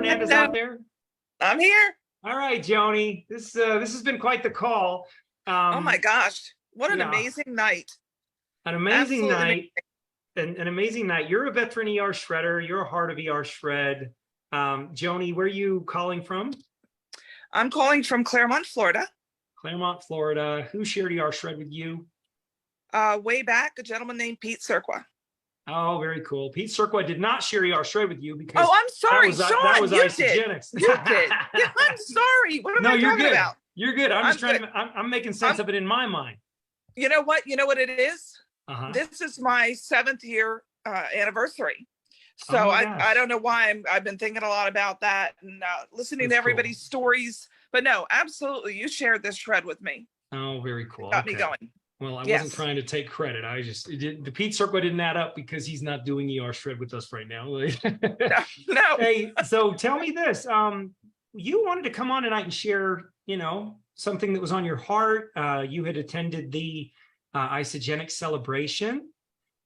Fernandez out there? I'm here. All right, Joni. This has been quite the call. Oh my gosh. What an yeah, amazing night. an amazing Absolutely night. An amazing night. You're a veteran ER shredder. You're a heart of ER shred. Joni, where are you calling from? I'm calling from Claremont, Florida. Claremont, Florida. Who shared ER shred with you? Way back, a gentleman named Pete Cirqua. Oh, very cool. Pete Cirqua did not share ER shred with you because Oh, I'm sorry, Sean. That was you Isagenix. You did. Yeah, I'm sorry. What am I talking about? You're good. I'm making sense of it in my mind. You know what? You know what it is? Uh-huh. This is my 7th year anniversary. So I don't know why I've been thinking a lot about that and listening to everybody's stories. But no, absolutely. You shared this shred with me. Oh, very cool. It got me going. Well, I wasn't trying to take credit. The Pete Cirqua didn't add up because he's not doing ER shred with us right now. No. Hey, so tell me this. You wanted to come on tonight and share, something that was on your heart. You had attended the Isagenix celebration.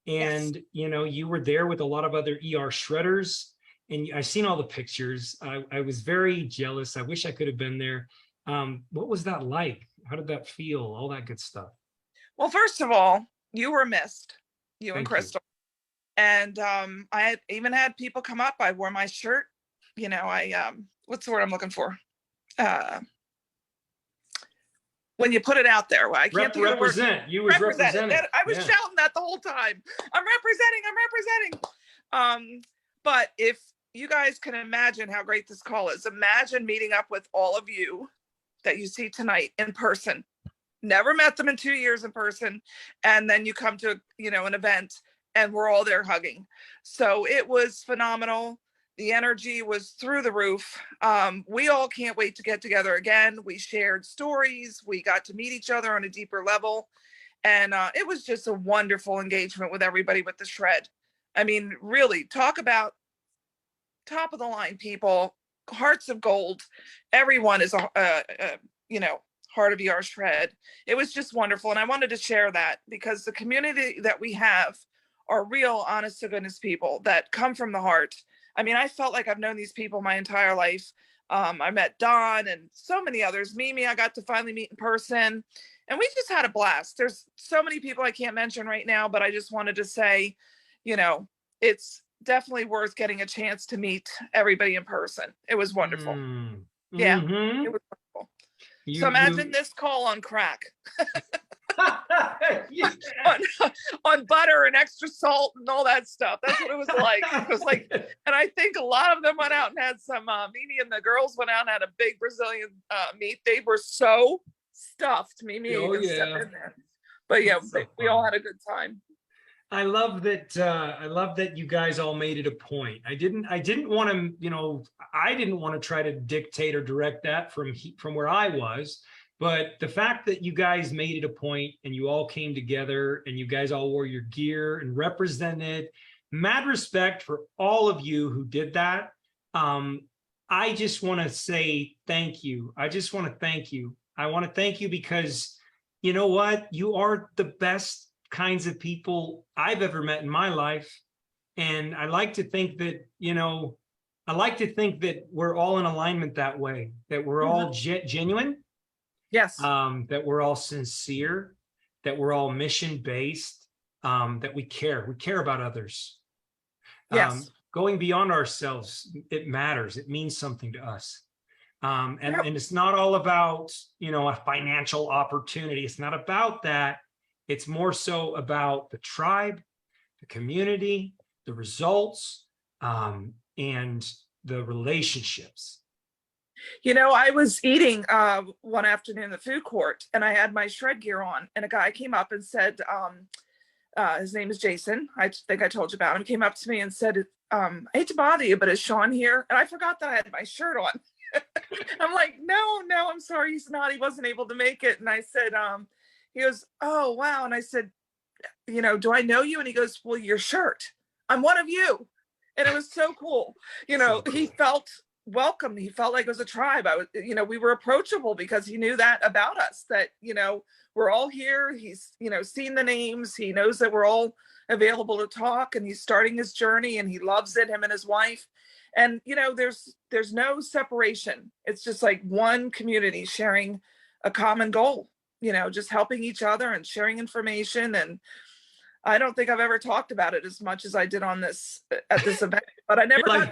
And, you were there with a lot of other ER shredders. And I've seen all the pictures. I was very jealous. I wish I could have been there. What was that like? How did that feel? All that good stuff. Well, first of all, you were missed, you and Crystal. And I even had people come up. I wore my shirt. What's the word I'm looking for? When you put it out there, I can't think of the word. You was representing. I was shouting that the whole time. I'm representing. But if you guys can imagine how great this call is, imagine meeting up with all of you that you see tonight in person. Never met them in 2 years in person. And then you come to, an event and we're all there hugging. So it was phenomenal. The energy was through the roof. We all can't wait to get together again. We shared stories. We got to meet each other on a deeper level. And it was just a wonderful engagement with everybody with the shred. I mean, really, talk about top of the line people, hearts of gold. Everyone is heart of ER shred. It was just wonderful. And I wanted to share that because the community that we have are real, honest to goodness people that come from the heart. I mean, I felt like I've known these people my entire life. I met Don and so many others. Mimi, I got to finally meet in person. And we just had a blast. There's so many people I can't mention right now, but I just wanted to say, it's definitely worth getting a chance to meet everybody in person. It was wonderful. Yeah, it was wonderful. So imagine this call on crack. on butter and extra salt and all that stuff. That's what it was like. It was like, and I think a lot of them went out and had some, Mimi and the girls went out and had a big Brazilian meat. They were so stuffed. Mimi even stepped in there. But yeah, we all had a good time. I love that you guys all made it a point. I didn't want to, I didn't want to try to dictate or direct that from where I was. But the fact that you guys made it a point and you all came together and you guys all wore your gear and represented, mad respect for all of you who did that. I just want to say thank you. I just want to thank you. I want to thank you because you know what? You are the best kinds of people I've ever met in my life. And I like to think that, we're all in alignment that way, that we're all genuine. Yes. That we're all sincere, that we're all mission-based, that we care about others. Yes. Going beyond ourselves, it matters. It means something to us. And it's not all about, a financial opportunity. It's not about that. It's more so about the tribe, the community, the results, and the relationships. I was eating one afternoon in the food court and I had my shred gear on and a guy came up and said, his name is Jason. I think I told you about him. He came up to me and said, I hate to bother you, but is Sean here? And I forgot that I had my shirt on. I'm like, no, I'm sorry. He's not. He wasn't able to make it. And I said, he goes, oh, wow. And I said, do I know you? And he goes, well, your shirt. I'm one of you. And it was so cool. He felt welcome. He felt like it was a tribe. We were approachable because he knew that about us, that, we're all here. He's, seen the names. He knows that we're all available to talk and he's starting his journey and he loves it, him and his wife. And there's no separation. It's just like one community sharing a common goal, just helping each other and sharing information. And I don't think I've ever talked about it as much as I did at this event, but I never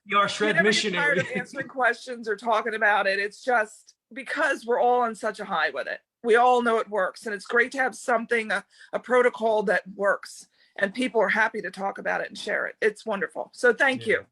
you're shred missionary. Tired of answering questions or talking about it. It's just because we're all on such a high with it. We all know it works, and it's great to have something, a protocol that works, and people are happy to talk about it and share it. It's wonderful. So thank you.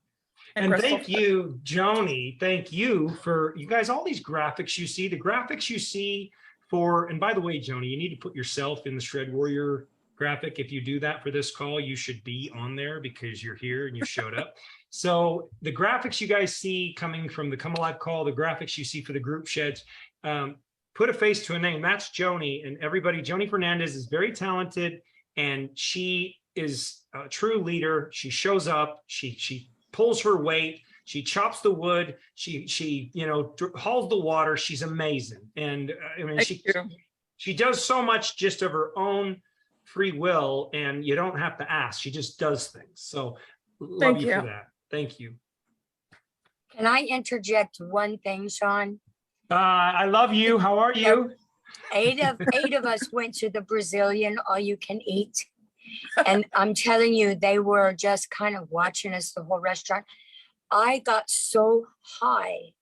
And thank you, Joni. Thank you for you guys, all these graphics you see, the graphics you see for, and by the way, Joni, you need to put yourself in the Shred Warrior graphic. If you do that for this call, you should be on there because you're here and you showed up. So the graphics you guys see coming from the Come Alive call, the graphics you see for the group sheds, put a face to a name. That's Joni. And everybody, Joni Fernandez is very talented, and she is a true leader. She shows up, she pulls her weight, she chops the wood, she hauls the water. She's amazing. And I mean, she does so much just of her own free will, and you don't have to ask. She just does things. So love you for that. Thank you. Can I interject one thing, Sean? I love you. How are you? Eight of us went to the Brazilian all you can eat. And I'm telling you, they were just kind of watching us, the whole restaurant. I got so high.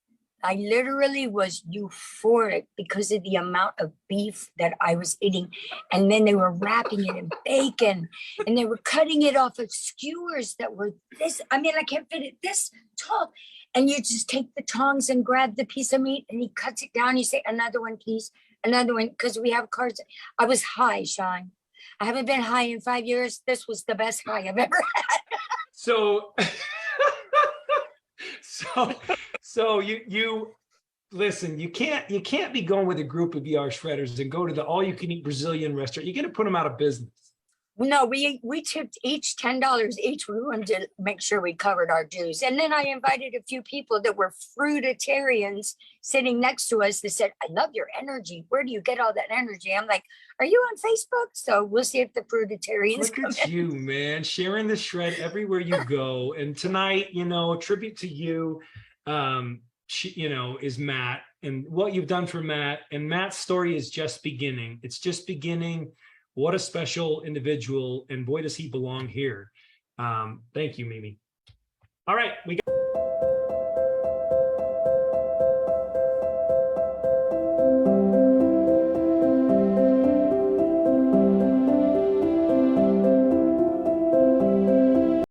I literally was euphoric because of the amount of beef that I was eating. And then they were wrapping it in bacon, and they were cutting it off of skewers that were this, I mean, I can't fit it this tall. And you just take the tongs and grab the piece of meat, and he cuts it down. You say, another one, please, another one, because we have cards. I was high, Sean. I haven't been high in 5 years. This was the best high I've ever had. So you listen, you can't be going with a group of ER shredders and go to the all you can eat Brazilian restaurant. You're going to put them out of business. No, we tipped each $10 each. We wanted to make sure we covered our dues. And then I invited a few people that were fruitarians sitting next to us that said, I love your energy. Where do you get all that energy? I'm like, are you on Facebook? So we'll see if the fruitarians come in. Look at you, man, sharing the shred everywhere you go. And tonight, a tribute to you, is Matt, and what you've done for Matt. And Matt's story is just beginning. It's just beginning. What a special individual, and boy, does he belong here. Thank you, Mimi. All right, we got